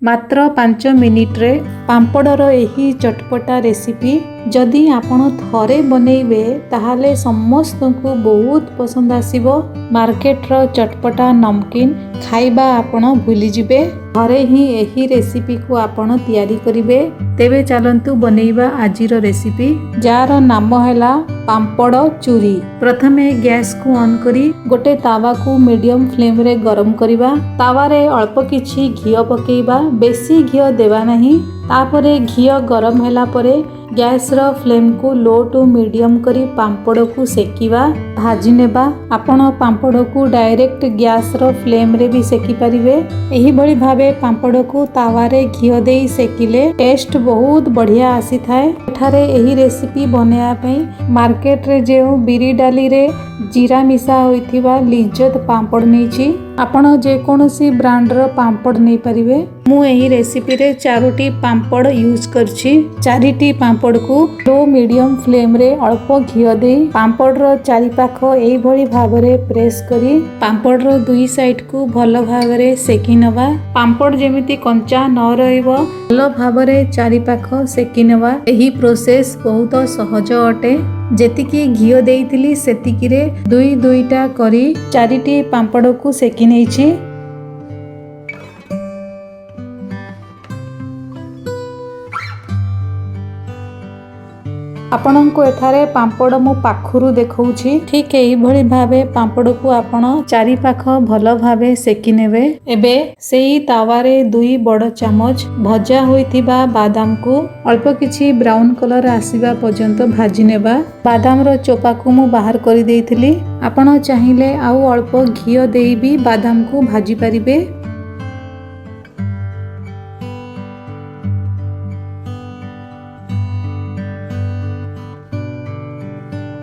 मात्र 5 मिनिट रे पांपड़र एही चटपटा रेसिपी जदि आपण थरे बनइबे ताहाले समस्त को बहुत पसंद आसीबो। मार्केट रो चटपटा नमकीन खाइबा आपण भूली जिबे। घरे ही एही रेसिपी को आपण तैयारी करिवे। तेबे चलंतु बनइबा आजिर रेसिपी जार नाम हैला पांपड़ चूरी। प्रथमे गैस को ऑन करी गोटे तावा को मीडियम फ्लेम रे गरम करिबा। तावा रे अल्प किछि घियो पकेइबा, बेसी घियो देबा नहीं। तापरे घियो गरम हैला परे गैस रो फ्लेम को लो टू मीडियम करी पांपड़ को सेकिबा, भाजी नेबा। आपण पांपड़ को डायरेक्ट गैस रो फ्लेम रे भी सेकी परिवे। एही भली भाबे पांपड़ को तावा रे घियो देई सेकिले टेस्ट बहुत बढ़िया आसी थाए। एठारे एही रेसिपी बनाया पई मार्केट रे जेउ बिरी डाली रे जीरा मिसा होइथिबा लिज्जत पांपड़ नेछि। आपण जे कोनोसी ब्रांड रो पांपड़ नै परिवे। मु एही रेसिपी रे 4टी पांपड़ यूज करछि। 4टी पांपड़ को लो मीडियम फ्लेम रे अल्प घियो दे पांपड़ रो चारि पाख एही भली भाबरे प्रेस करी पांपड़ रो दुई साइड को भलो भाबरे सेकी नबा। पांपड़ जेमिति कंचा न रहइबो भलो भाबरे चारि पाख सेकी नबा। एही प्रोसेस बहुत सहज अटे। जेतिकी घियो देइतिली सेतिकी रे दुई दुईटा करी 4टी पांपड़ को सेकी नेछि। आपणको एठारे पांपड़ मु पाखुरु देखौछि। ठीक एही भली भाबे पांपड़ को आपण चारि पाख भलो भाबे सेकी नेबे। एबे सेही तावारे 2 बड़ चामच भजा होइथिबा बादाम को अल्प किछि ब्राउन कलर आसीबा पर्यंत भाजी नेबा। बादाम रो चोपा को मु बाहर करि देइथिली। आपण चाहिले आउ अल्प घियो देई भी बादाम को भाजी परिबे।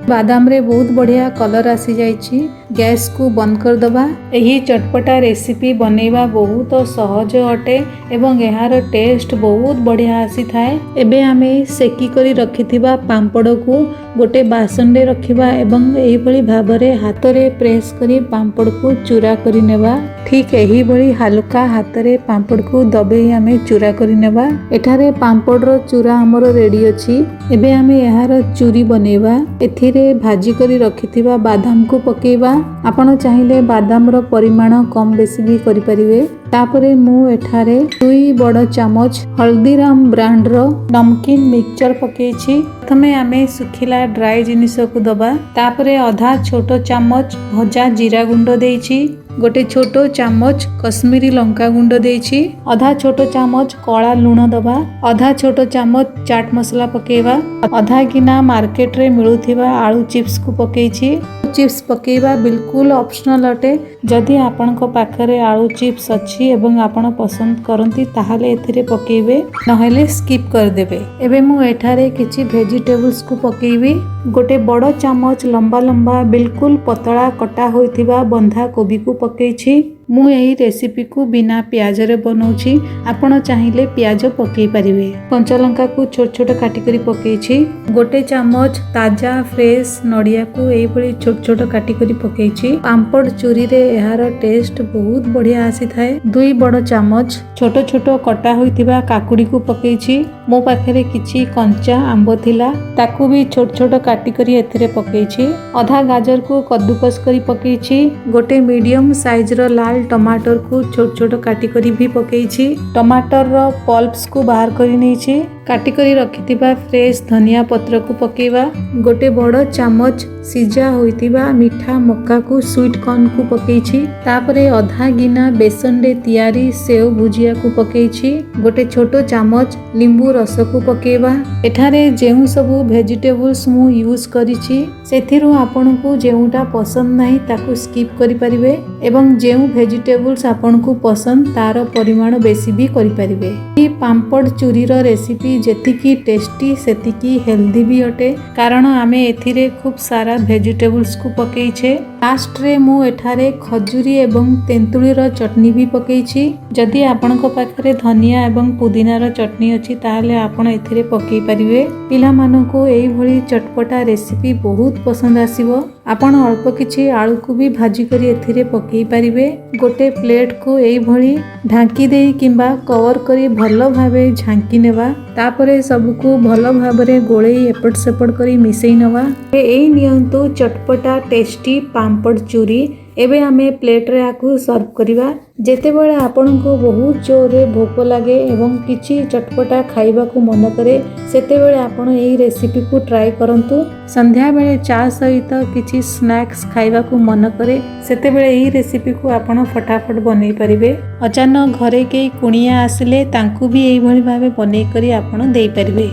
बादाम रे बहुत बढ़िया कलर आसी जाइछि। गैस को बंद कर दबा। एही चटपटा रेसिपी बनेबा बहुत सहज अटे एवं एहार टेस्ट बहुत बढ़िया आसी थाए। एबे आमे सेकी करी रखिथिबा पांपड़ को गोटे बासन रे रखिबा एवं एही भली भाबरे हाथ रे प्रेस करी पांपड़ को चूरा करी नेबा। ठीक एही भली हल्का हाथ रे पांपड़ को दबेई आमे चूरा करी नेबा। एठारे पांपड़ रो चूरा हमरो रेडी अछि। एबे आमे एहार चूरी बनेबा। एथिरे भाजी करी रखिथिबा बादाम को पकेइबा। आपण चाहिले बादाम रो परिमाण कम बेसी भी करि परिवे। तापरे मु एठारे 2 बड़ चामच हल्दीराम ब्रांड रो नमकीन मिक्सचर पकेइछि। प्रथमे आमे सुखिला ड्राई जिनिस को दबा। तापरे आधा छोटो चामच भजा जीरा गुंड देइछि। गोटे छोटो चामच कश्मीरी लंका गुंड देइछि। आधा छोटो चामच कला लूण दबा। आधा छोटो चामच चाट मसला पकेइबा। आधा गिना मार्केट रे मिलुथिबा आलू चिप्स को पकेइछि। चिप्स पकेइबा बिल्कुल ऑप्शनल अटे। जदि आपनको पाखरे आलू चिप्स अछि एवं आपण पसंद करंती ताहाले एथिरे पकेइबे, नहेले स्किप कर देबे। एबे मु एठारे किछि वेजिटेबल्स को पकेइबी। गोटे बड़ चामच लंबा लंबा बिल्कुल पतला कटा होइथिबा बंधा कोबी को पकेइछि। मु एही रेसिपी को बिना प्याज रे बनौछि। आपण चाहिले प्याज पकेइ परिवे। कंचा लंका को छोट छोट काटी करी पकेइछि। गोटे चामच ताजा फ्रेश नडिया को एही भली छोट छोट काटी करी पकेइछि। पांपड़ चूरी रे एहार टेस्ट बहुत बढ़िया आसी थाए। 2 बड़ चामच छोट छोट कटा होइतिबा काकुडी को पकेइछि। मो पाखरे किछि कंचा आंबो थिला, ताकू भी छोट छोट काटी करी एथिरे पकेइछि। आधा गाजर को कद्दूकस करी पकेइछि। गोटे मीडियम साइज रो लाल टमाटर को छोट छोट काटी करी भी पकेइछि। टमाटर रो पल्प्स को बाहर करी नेछि। काटी करी रखिथिबा फ्रेश धनिया पत्र को पकेइबा। गोटे बड़ चामच सिजा होइतिबा मीठा मक्का को स्वीट कॉर्न को पकेइछि। तापरे आधा गिना बेसन रे तयारी सेव भुजिया को पकेइछि। गोटे छोटो चामच लिंबू रस को पकेइबा। एठारे जेउ सबु वेजिटेबल्स मु यूज करिछि सेथिरु आपनकु जेउटा पसंद नाही ताकू स्किप करि परिबे एवं जेउ वेजिटेबल्स आपनकु पसंद तार परिमाण बेसी भी करि परिबे। ई पांपड़ चूरी रो रेसिपी जेतिकी टेस्टी सेतिकी हेल्दी भी अटे, कारण आमे एथिरे खूब सारा वेजिटेबल्स को पकेइछे। लास्ट रे मु एठारे खजूरी एवं तेंतुली रो चटनी भी पकेइछि। जदि आपनको पाखरे धनिया एवं पुदीना रो चटनी अछि ताहाले आपण एथिरे पकेइ परिबे। पिला मानको एई भली चटपटा रेसिपी बहुत पसंद आसीबो। आपण अल्प किछि आलू को भी भाजी करी एथिरे पकई पारिबे। गोटे प्लेट को एई भली ढांकी देई किंबा कवर करी भलो भाबे झांकी नेबा। तापरे सबको भलो भाबरे गोळेई एपट सेपट करी मिसेई नवा। एई नियंतु चटपटा टेस्टी पांपड़ चूरी। एबे आमे प्लेट रे आकु सर्व करिबा। जेते बेले आपनको बहुत जोरे भोक लागे एवं किछि चटपटा खाइबा को मन करे सेते बेले आपण एई रेसिपी को ट्राई करंतु। संध्या बेले चा सहित किछि स्नैक्स खाइबा को मन करे सेते बेले एई रेसिपी को आपण फटाफट बनै परिबे। अचानक घरे के कुणिया आसिले तांकु भी एई भली भाबे बनै करी आपण देई परिबे।